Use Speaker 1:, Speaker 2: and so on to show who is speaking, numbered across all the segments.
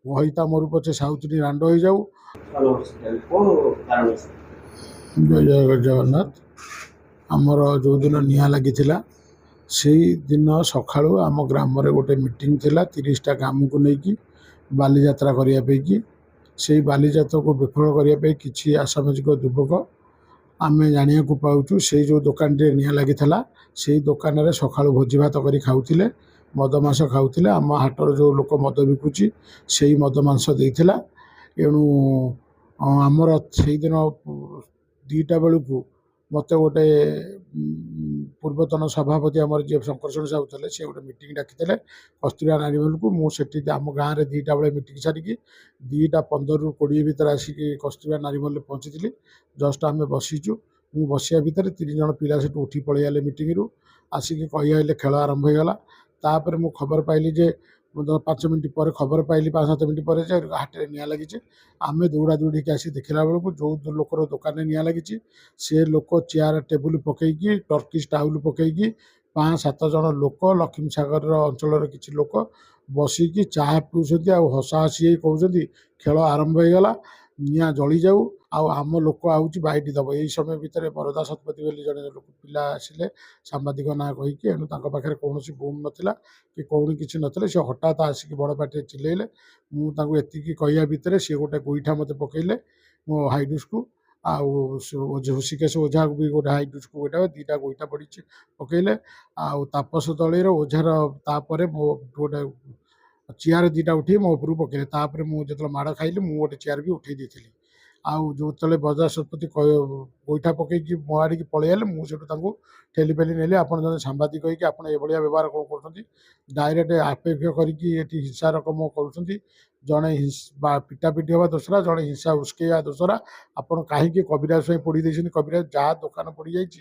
Speaker 1: ଘଇତା ମରୁ ପଛେ ସାଉଥୁରୀ ରାଣ୍ଡ ହୋଇଯାଉ। ଜୟ ଜଗନ୍ନାଥ। ଆମର ଯେଉଁଦିନ ନିଆଁ ଲାଗିଥିଲା ସେଇଦିନ ସକାଳୁ ଆମ ଗ୍ରାମରେ ଗୋଟେ ମିଟିଂ ଥିଲା 30ଟା ଗ୍ରାମକୁ ନେଇକି ବାଲିଯାତ୍ରା କରିବା ପାଇଁକି। ସେଇ ବାଲିଯାତ୍ରାକୁ ବିଫଳ କରିବା ପାଇଁ କିଛି ଆସାମାଜିକ ଯୁବକ ଆମେ ଜାଣିବାକୁ ପାଉଛୁ ସେଇ ଯେଉଁ ଦୋକାନଟିରେ ନିଆଁ ଲାଗିଥିଲା ସେଇ ଦୋକାନରେ ସକାଳୁ ଭୋଜି ଭାତ କରି ଖାଉଥିଲେ, ମଦ ମାଂସ ଖାଉଥିଲେ। ଆମ ହାଟର ଯେଉଁ ଲୋକ ମଦ ବିକୁଛି ସେଇ ମଦ ମାଂସ ଦେଇଥିଲା। ଏଣୁ ଆମର ସେଇଦିନ 2ଟା ବେଳକୁ ମୋତେ ଗୋଟେ ପୂର୍ବତନ ସଭାପତି ଆମର ଯିଏ ଶଙ୍କର୍ଷଣ ସାହୁ ଥିଲେ ସେ ଗୋଟେ ମିଟିଂ ଡାକିଥିଲେ କସ୍ତୁରିବା ନାରୀ ମହଲକୁ। ମୁଁ ସେଠି ଆମ ଗାଁରେ 2ଟା ବେଳେ ମିଟିଂ ସାରିକି 2:15ରୁ 20 ଭିତରେ ଆସିକି କସ୍ତୁରିବା ନାରୀ ମହଲରେ ପହଞ୍ଚିଥିଲି। ଜଷ୍ଟ ଆମେ ବସିଛୁ, ମୁଁ ବସିବା ଭିତରେ 3 ଜଣ ପିଲା ସେଠୁ ଉଠି ପଳେଇଗଲେ ମିଟିଂରୁ, ଆସିକି କହିଲେ ଖେଳ ଆରମ୍ଭ ହୋଇଗଲା। ତାପରେ ମୁଁ ଖବର ପାଇଲି ଯେ 5 ମିନିଟ୍ ପରେ ଖବର ପାଇଲି 5-7 ମିନିଟ୍ ପରେ ଯେ ହାଟରେ ନିଆଁ ଲାଗିଛି। ଆମେ ଦୌଡ଼ା ଦୌଡ଼ିକି ଆସି ଦେଖିଲା ବେଳକୁ ଯେଉଁ ଲୋକର ଦୋକାନରେ ନିଆଁ ଲାଗିଛି ସେ ଲୋକ ଚେୟାର ଟେବୁଲ ପକେଇକି ଟର୍କିସ୍ ଟାଉଲ୍ ପକେଇକି 5-7 ଜଣ ଲୋକ ଲକ୍ଷ୍ମୀସାଗର ଅଞ୍ଚଳର କିଛି ଲୋକ ବସିକି ଚାହା ପିଉଛନ୍ତି ଆଉ ହସାହସି ହେଇ କହୁଛନ୍ତି ଖେଳ ଆରମ୍ଭ ହୋଇଗଲା, ନିଆଁ ଜଳିଯାଉ ଆଉ ଆମ ଲୋକ ଆଉଛି ବାଇଟ୍ ଦେବ। ଏଇ ସମୟ ଭିତରେ ବରଦା ଶତପଥୀ ବୋଲି ଜଣେ ପିଲା ଆସିଲେ ସାମ୍ବାଦିକ ନାଁ କହିକି। ଏଣୁ ତାଙ୍କ ପାଖରେ କୌଣସି ବୁମ୍ ନଥିଲା କି କୌଣସି କିଛି ନଥିଲା। ସେ ହଠାତ୍ ଆସିକି ବଡ଼ ପାଟିରେ ଚିଲେଇଲେ। ମୁଁ ତାଙ୍କୁ ଏତିକି କହିବା ଭିତରେ ସିଏ ଗୋଟେ ଗୋଇଠା ମୋତେ ପକେଇଲେ ମୋ ହାଇଡ୍ରୁସକୁ, ଆଉ ହୃଷିକେଶ ଓଝାକୁ ବି ଗୋଟେ ହାଇଡ୍ରୁସକୁ ଗୋଇଠା 2ଟା ଗୋଇଠା ପଡ଼ିଛି ପକେଇଲେ। ଆଉ ତାପସ ଦଳେର ଓଝାର ତାପରେ ମୋ ଗୋଟେ ଚେୟାର 2ଟା ଉଠେଇ ମୋ ଉପରକୁ ପକେଇଲେ। ତାପରେ ମୁଁ ଯେତେବେଳେ ମାଡ଼ ଖାଇଲି ମୁଁ ଗୋଟେ ଚେୟାର ବି ଉଠେଇ ଦେଇଥିଲି। ଆଉ ଯେତେବେଳେ ବରଦା ଶତପଥୀ ଗୋଇଠା ପକେଇକି ମୋ ଆଡ଼ିକି ପଳେଇ ଆଇଲେ ମୁଁ ସେଠୁ ତାଙ୍କୁ ଠେଲି ପେଲି ନେଲି। ଆପଣ ଜଣେ ସାମ୍ବାଦିକ ହେଇକି ଆପଣ ଏଭଳିଆ ବ୍ୟବହାର କ'ଣ କରୁଛନ୍ତି? ଡାଇରେକ୍ଟ ଆପେକ୍ଷ କରିକି ଏଠି ହିଂସା ରକମ କରୁଛନ୍ତି। ଜଣେ ପିଟାପିଟି ହେବା ଦୋଷରା, ଜଣେ ହିଂସା ଉସ୍କେଇବା ଦୋଷରା। ଆପଣ କାହିଁକି କବିରାଜ ପାଇଁ ପୋଡ଼ି ଦେଇଛନ୍ତି? କବିରାଜ ଯାହା ଦୋକାନ ପୋଡ଼ିଯାଇଛି,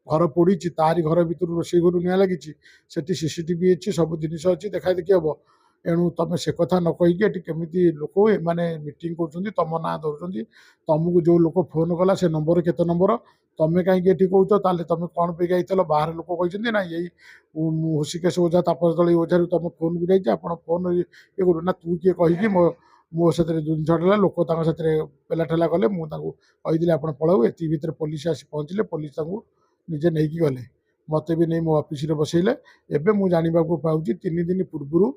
Speaker 1: ଘର ପୋଡ଼ିଛି, ତାରି ଘର ଭିତରୁ ରୋଷେଇ ଘରୁ ନିଆଁ ଲାଗିଛି, ସେଠି CCTV ଅଛି, ସବୁ ଜିନିଷ ଅଛି, ଦେଖା ଦେଖି ହେବ। ଏଣୁ ତମେ ସେ କଥା ନ କହିକି ଏଠି କେମିତି ଲୋକ ଏମାନେ ମିଟିଂ କରୁଛନ୍ତି, ତମ ନାଁ ଧରୁଛନ୍ତି। ତମକୁ ଯେଉଁ ଲୋକ ଫୋନ୍ କଲା ସେ ନମ୍ବର କେତେ ନମ୍ବର, ତମେ କାହିଁକି ଏଠି କହୁଛ? ତାହେଲେ ତମେ କ'ଣ ପାଇଁ ଯାଇଥିଲ? ବାହାର ଲୋକ କହିଛନ୍ତି ନା ଏଇ ହୃଷିକେଶ ଓଝା ତାପସ ଦଳେଇ ଓଝାରୁ ତମ ଫୋନ୍କୁ ଯାଇଛି, ଆପଣ ଫୋନ୍ ଇଏ କରୁ ନା ତୁ କିଏ କହିକି ମୋ ସେଥିରେ ଜିନିଷ ହେଲା। ଲୋକ ତାଙ୍କ ସେଥିରେ ପେଲା ଠେଲା କଲେ। ମୁଁ ତାଙ୍କୁ କହିଥିଲି ଆପଣ ପଳାଉ। ଏତିକି ଭିତରେ ପୋଲିସ ଆସି ପହଞ୍ଚିଲେ। ପୋଲିସ ତାଙ୍କୁ ନିଜେ ନେଇକି ଗଲେ, ମୋତେ ବି ନେଇ ମୋ ଅଫିସରେ ବସେଇଲେ। ଏବେ ମୁଁ ଜାଣିବାକୁ ପାଉଛି 3 ଦିନ ପୂର୍ବରୁ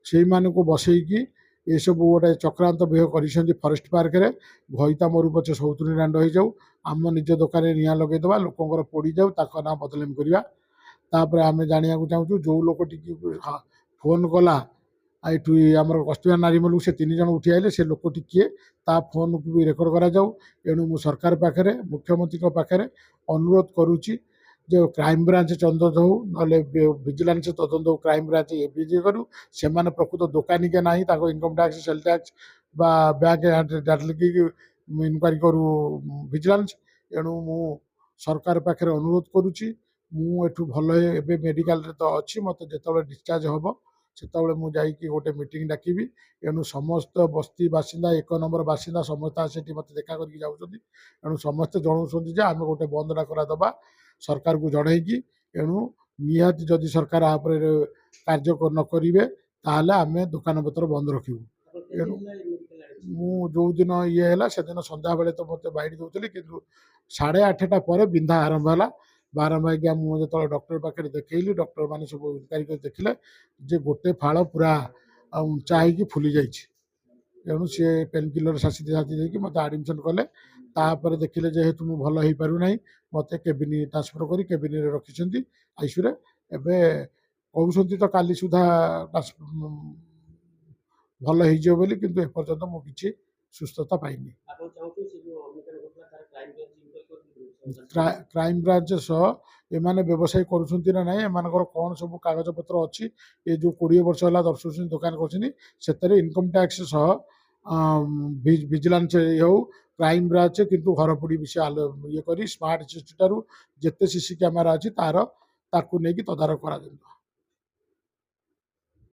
Speaker 1: ସେଇମାନଙ୍କୁ ବସେଇକି ଏସବୁ ଗୋଟେ ଚକ୍ରାନ୍ତ ବ୍ୟୟ କରିଛନ୍ତି ଫରେଷ୍ଟ ପାର୍କରେ। ଘଇତା ମରୁ ପଛେ ସଉତୁଣୀ ରାଣ୍ଡ ହୋଇଯାଉ, ଆମ ନିଜ ଦୋକାନରେ ନିଆଁ ଲଗେଇଦେବା, ଲୋକଙ୍କର ପୋଡ଼ିଯାଉ, ତାଙ୍କ ନାଁ ବଦନାମ କରିବା। ତାପରେ ଆମେ ଜାଣିବାକୁ ଚାହୁଁଛୁ ଯେଉଁ ଲୋକଟିକି ଫୋନ୍ କଲା ଏଠୁ ଆମର କସ୍ତୁରିବା ନାରୀ ମହଲକୁ ସେ 3 ଜଣ ଉଠି ଆଇଲେ, ସେ ଲୋକଟି କିଏ ତା ଫୋନ୍କୁ ବି ରେକର୍ଡ଼ କରାଯାଉ। ଏଣୁ ମୁଁ ସରକାର ପାଖରେ ମୁଖ୍ୟମନ୍ତ୍ରୀଙ୍କ ପାଖରେ ଅନୁରୋଧ କରୁଛି ଯେ କ୍ରାଇମବ୍ରାଞ୍ଚ ତଦନ୍ତ ହେଉ, ନହେଲେ ଭିଜିଲାନ୍ସ ତଦନ୍ତ ହେଉ, କ୍ରାଇମବ୍ରାଞ୍ଚ ଏବିଜି କରୁ। ସେମାନେ ପ୍ରକୃତ ଦୋକାନୀ କି ନାହିଁ ତାଙ୍କ ଇନକମ୍ ଟ୍ୟାକ୍ସ, ସେଲ୍ ଟ୍ୟାକ୍ସ ବା ବ୍ୟାଙ୍କ ଡାକିକି ଇନକ୍ୱାରି କରୁ ଭିଜିଲାନ୍ସ। ଏଣୁ ମୁଁ ସରକାର ପାଖରେ ଅନୁରୋଧ କରୁଛି। ମୁଁ ଏଠୁ ଭଲ ଏବେ ମେଡ଼ିକାଲରେ ତ ଅଛି, ମୋତେ ଯେତେବେଳେ ଡିସଚାର୍ଜ ହେବ ସେତେବେଳେ ମୁଁ ଯାଇକି ଗୋଟେ ମିଟିଂ ଡାକିବି। ଏଣୁ ସମସ୍ତ ବସ୍ତି ବାସିନ୍ଦା 1 ନମ୍ବର ବାସିନ୍ଦା ସମସ୍ତେ ଆସି ସେଠି ମୋତେ ଦେଖା କରିକି ଯାଉଛନ୍ତି। ଏଣୁ ସମସ୍ତେ ଜଣାଉଛନ୍ତି ଯେ ଆମେ ଗୋଟେ ବନ୍ଦ ଡାକରା ଦେବା ସରକାରକୁ ଜଣେଇକି। ଏଣୁ ନିହାତି ଯଦି ସରକାର ଆ ଉପରେ କାର୍ଯ୍ୟ ନ କରିବେ ତାହେଲେ ଆମେ ଦୋକାନପତ୍ର ବନ୍ଦ ରଖିବୁ। ଏଣୁ ମୁଁ ଯେଉଁଦିନ ଇଏ ହେଲା ସେଦିନ ସନ୍ଧ୍ୟାବେଳେ ତ ମୋତେ ବାଇଟ୍ ଦେଉଥିଲି, କିନ୍ତୁ 8:30ଟା ପରେ ବିନ୍ଧା ଆରମ୍ଭ ହେଲା। ବାରମ୍ବାର ହେଇକି ମୁଁ ଯେତେବେଳେ ଡକ୍ଟର ପାଖରେ ଦେଖେଇଲି, ଡକ୍ଟରମାନେ ସବୁ ଇନକ୍ୱାରି କରି ଦେଖିଲେ ଯେ ଗୋଟେ ଫାଳ ପୁରା ଉଞ୍ଚା ହେଇକି ଫୁଲି ଯାଇଛି। ଏଣୁ ସିଏ ପେନ୍ କିଲର ସାଥି ଦେଇକି ମୋତେ ଆଡ଼ମିସନ୍ କଲେ। ତାପରେ ଦେଖିଲେ ଯେହେତୁ ମୁଁ ଭଲ ହେଇପାରୁନାହିଁ, ମୋତେ କେବିନ୍ ଟ୍ରାନ୍ସଫର କରି କେବିନରେ ରଖିଛନ୍ତି ICUରେ। ଏବେ କହୁଛନ୍ତି ତ କାଲି ସୁଦ୍ଧା ଭଲ ହେଇଯିବ ବୋଲି, କିନ୍ତୁ ଏପର୍ଯ୍ୟନ୍ତ ମୁଁ କିଛି ସୁସ୍ଥତା ପାଇନି। କ୍ରାଇମବ୍ରାଞ୍ଚ ସହ ଏମାନେ ବ୍ୟବସାୟ କରୁଛନ୍ତି ନା ନାହିଁ, ଏମାନଙ୍କର କ'ଣ ସବୁ କାଗଜପତ୍ର ଅଛି, ଏ ଯେଉଁ 20 ବର୍ଷ ହେଲା ଦର୍ଶଉଛନ୍ତି ଦୋକାନ କରୁଛନ୍ତି, ସେଥିରେ ଇନକମ୍ ଟ୍ୟାକ୍ସ ସହ ଭିଜିଲାନ୍ସ ହେଉ, କ୍ରାଇମବ୍ରାଞ୍ଚ କିନ୍ତୁ ଘରପୋଡ଼ି ବିଷୟ ଇଏ କରି ସ୍ମାର୍ଟ ସିଟିଠାରୁ ଯେତେ CC କ୍ୟାମେରା ଅଛି ତାକୁ ନେଇକି ତଦାରଖ କରାଯାଉ।